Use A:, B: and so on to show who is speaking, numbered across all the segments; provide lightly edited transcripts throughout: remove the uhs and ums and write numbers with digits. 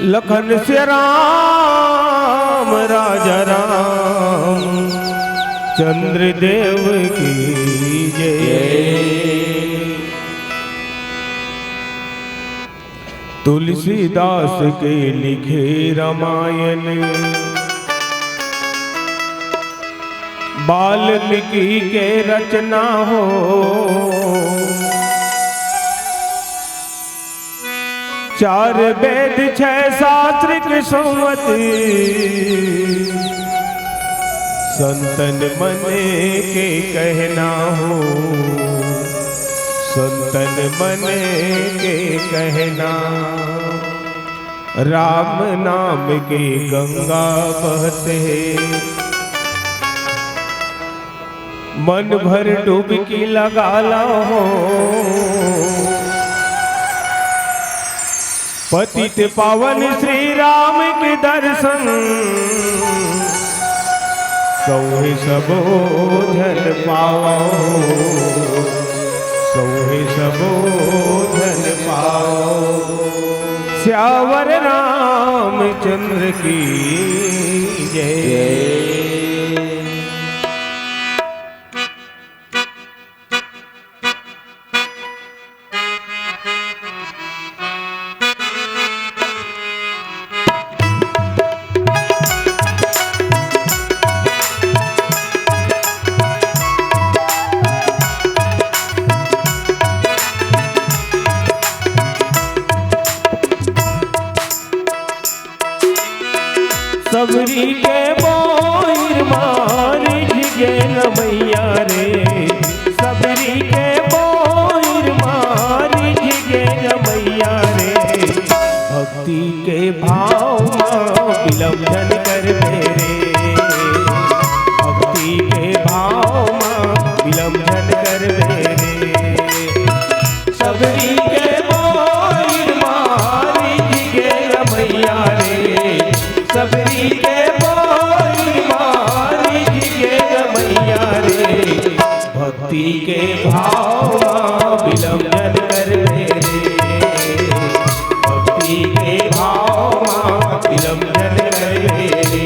A: लखन से राम राजा राम चंद्रदेव की जय। तुलसीदास के लिखे रामायण, वाल्मीकि के रचना हो। चार वेद छह शास्त्र की सुमति, संतन मने के कहना हो। संतन मने के कहना, राम नाम के गंगा बहते, मन भर डुबकी लगा लो। पतित पावन श्री राम के दर्शन, सौहे सबो धन पाओ। सौहे सबो धन पाओ। श्यावर रामचंद्र की जय। सबरी के बोर मारी गे मैया रे। सबरी के बोर मारी गे मैया रे। भक्ति के भाव विलंबन कर मेरे। भक्ति के भाव विलंबन कर मेरे। सबरी के बोर मारी गे मैया रे। सबरी के बोल मारी गे मैया रे। भक्ति के भाव विलंबन कर मेरे। भक्ति के भाव विलंबन कर मेरे।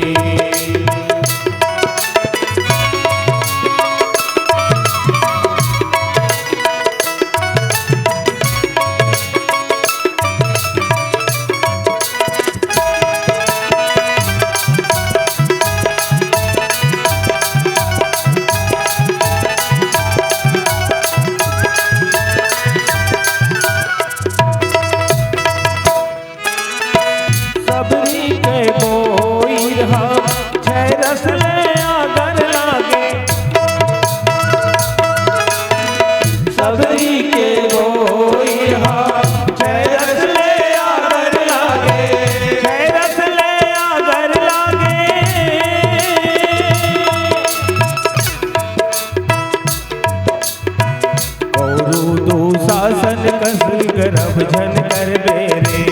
A: गर्भ झन कर बेरे।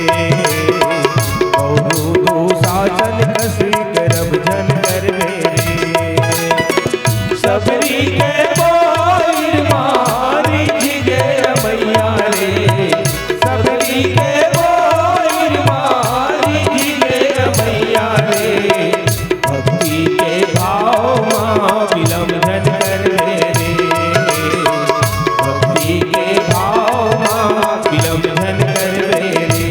A: बहु दो शासन कस गर्भ झन कर बेरे। सबरी के बोल मारी गे मैया रे। सबरी के बोल मारी गे मैया रे। भक्ति के भाव विलंबन कर मेरे। भक्ति के भाव विलंबन कर मेरे।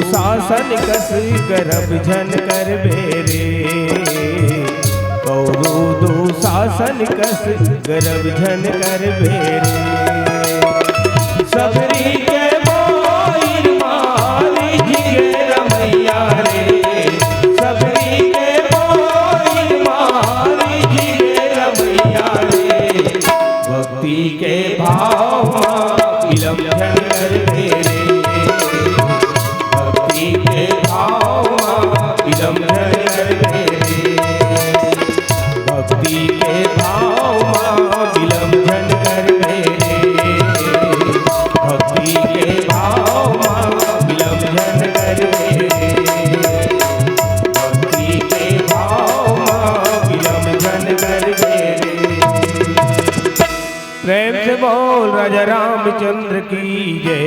A: शासन कस गर्भ झन कर बेरे। कौरु दो आसन कस गरब धन कर भेरे सबरी के बोइर मारी जिगे रमैया रे सबरी के बोइर मारी जिगे रमैया रे भक्ति के भाव विलम धन कर भेरे भक्ति के भाव विलम धन कर भेरे भक्ति के भाव विलम धन कर भेरे भक्ति के भाव विलम धन कर भेरे भक्ति के भाव विलम धन कर भेरे। प्रेम से बोल राजा रामचंद्र की जय।